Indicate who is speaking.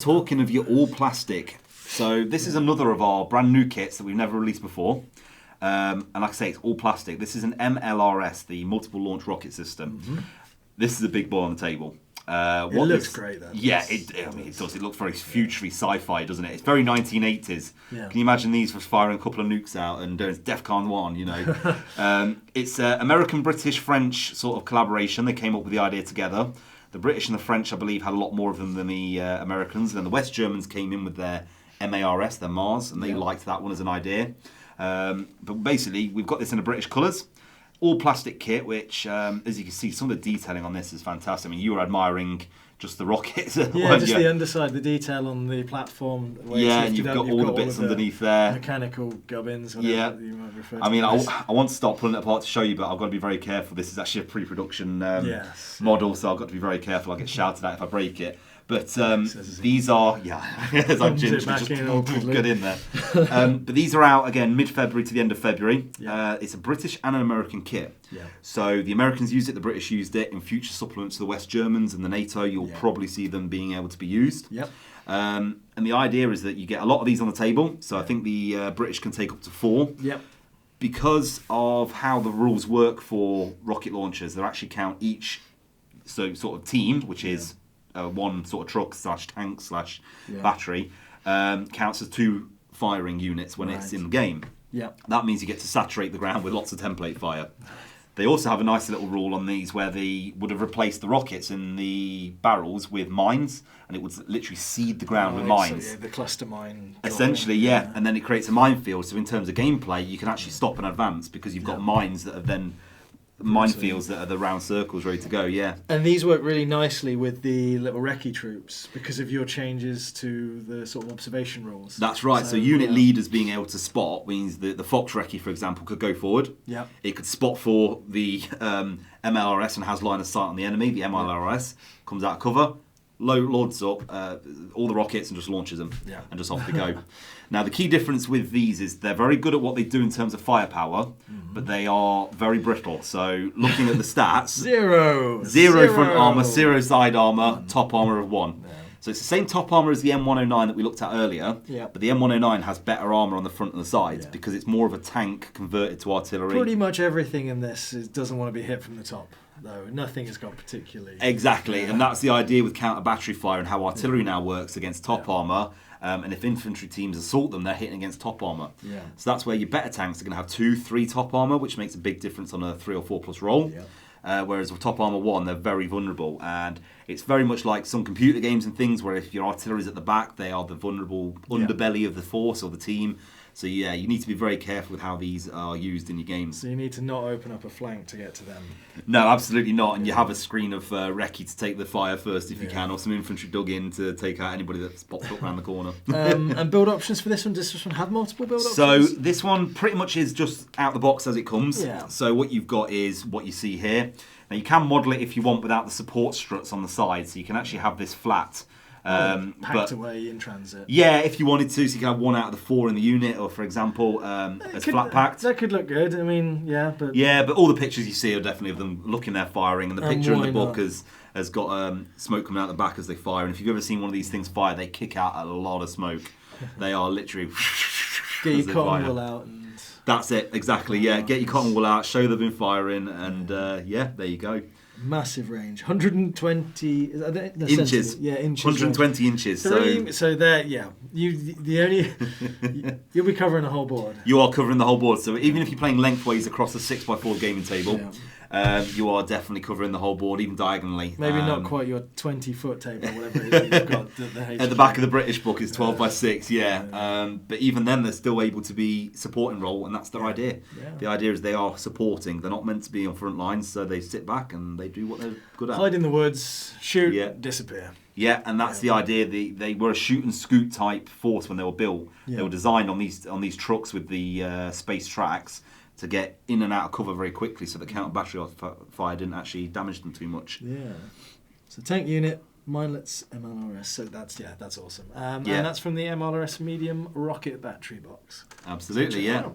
Speaker 1: Talking of your all plastic, so this is another of our brand new kits that we've never released before. And like I say, it's all plastic. This is an MLRS, the Multiple Launch Rocket System.
Speaker 2: Mm-hmm.
Speaker 1: This is a big boy on the table.
Speaker 2: It looks great, though.
Speaker 1: Yeah, it does. It looks very futury sci-fi, doesn't it? It's very 1980s.
Speaker 2: Yeah.
Speaker 1: Can you imagine these for firing a couple of nukes out and doing DEFCON 1, you know? It's American, British, French sort of collaboration. They came up with the idea together. The British and the French, I believe, had a lot more of them than the Americans. And then the West Germans came in with their MARS, their Mars, and they liked that one as an idea. But basically, we've got this in the British colours. All plastic kit, which, as you can see, some of the detailing on this is fantastic. I mean, you were admiring just the rockets.
Speaker 2: Yeah, just the underside, the detail on the platform.
Speaker 1: Yeah, and you've got all the bits underneath there.
Speaker 2: Mechanical gubbins,
Speaker 1: yeah.
Speaker 2: You might refer to.
Speaker 1: I mean, I want to start pulling it apart to show you, but I've got to be very careful. This is actually a pre-production model, so I've got to be very careful. I'll get shouted at if I break it. But these are, as I'm just good in there. But these are out again mid-February to the end of February. Yeah. It's a British and an American kit. Yeah. So the Americans used it, the British used it. In future supplements to the West Germans and the NATO, you'll probably see them being able to be used.
Speaker 2: Yep.
Speaker 1: And the idea is that you get a lot of these on the table. So I think the British can take up to 4.
Speaker 2: Yep.
Speaker 1: Because of how the rules work for rocket launchers, they actually count each sort of team, which is one sort of truck / tank / battery, counts as 2 firing units when it's in the game.
Speaker 2: Yeah.
Speaker 1: That means you get to saturate the ground with lots of template fire. They also have a nice little rule on these where they would have replaced the rockets in the barrels with mines, and it would literally seed the ground with mines.
Speaker 2: So, the cluster mine.
Speaker 1: Essentially, yeah. And then it creates a minefield. So in terms of gameplay, you can actually stop and advance because you've got mines that have then minefields that are the round circles ready to go,
Speaker 2: And these work really nicely with the little recce troops because of your changes to the sort of observation rules.
Speaker 1: That's right. So unit leaders being able to spot means that the Fox recce, for example, could go forward.
Speaker 2: Yeah.
Speaker 1: It could spot for the MLRS and has line of sight on the enemy. The MLRS comes out of cover, loads up all the rockets and just launches them, and just off they go. Now, the key difference with these is they're very good at what they do in terms of firepower, but they are very brittle. So, looking at the stats...
Speaker 2: Zero
Speaker 1: front armour, 0 side armour, top armour of 1. Yeah. So, it's the same top armour as the M109 that we looked at earlier, but the M109 has better armour on the front and the sides because it's more of a tank converted to artillery.
Speaker 2: Pretty much everything in this doesn't want to be hit from the top. Though nothing has got particularly...
Speaker 1: Exactly, and that's the idea with counter battery fire and how artillery now works against top armour. And if infantry teams assault them, they're hitting against top armour. Yeah. So that's where your better tanks are going to have 2, 3 top armour, which makes a big difference on a 3 or 4 plus roll. Yeah. Whereas with top armour 1, they're very vulnerable. And it's very much like some computer games and things where if your artillery's at the back, they are the vulnerable underbelly of the force or the team. So yeah, you need to be very careful with how these are used in your games.
Speaker 2: So you need to not open up a flank to get to them.
Speaker 1: No, absolutely not. And you have a screen of recce to take the fire first if you can, or some infantry dug in to take out anybody that's popped up around the corner.
Speaker 2: And build options for this one? Does this one have multiple build options?
Speaker 1: So this one pretty much is just out the box as it comes.
Speaker 2: Yeah.
Speaker 1: So what you've got is what you see here. Now you can model it if you want without the support struts on the side, so you can actually have this flat.
Speaker 2: Packed away in transit.
Speaker 1: Yeah, if you wanted to, so you can have 1 out of the 4 in the unit, or for example, as flat packed.
Speaker 2: That could look good. I mean,
Speaker 1: but all the pictures you see are definitely of them looking there firing, and the picture in the book has got smoke coming out the back as they fire. And if you've ever seen one of these things fire, they kick out a lot of smoke. They are literally
Speaker 2: get your cotton wool out. And...
Speaker 1: That's it, exactly. Yeah, get your cotton wool out, show they've been firing, and there you go.
Speaker 2: Massive range, 120
Speaker 1: inches.
Speaker 2: Yeah, inches.
Speaker 1: 120 range. Inches.
Speaker 2: So there, you'll be covering the whole board.
Speaker 1: You are covering the whole board. So even if you're playing lengthways across a 6x4 gaming table, you are definitely covering the whole board, even diagonally.
Speaker 2: Maybe not quite your 20-foot table, whatever it is you've got.
Speaker 1: At the back of the British book is 12x6, but even then they're still able to be supporting role, and that's their idea. Yeah. The idea is they are supporting. They're not meant to be on front lines, so they sit back and they do what they're good at.
Speaker 2: Hide in the woods, shoot, disappear.
Speaker 1: Yeah, and that's the idea. They were a shoot and scoot type force when they were built. Yeah. They were designed on these trucks with the space tracks to get in and out of cover very quickly, so the counter battery fire didn't actually damage them too much.
Speaker 2: Yeah. So tank unit, minelets, MLRS. So that's awesome. And that's from the MLRS medium rocket battery box.
Speaker 1: Absolutely, yeah.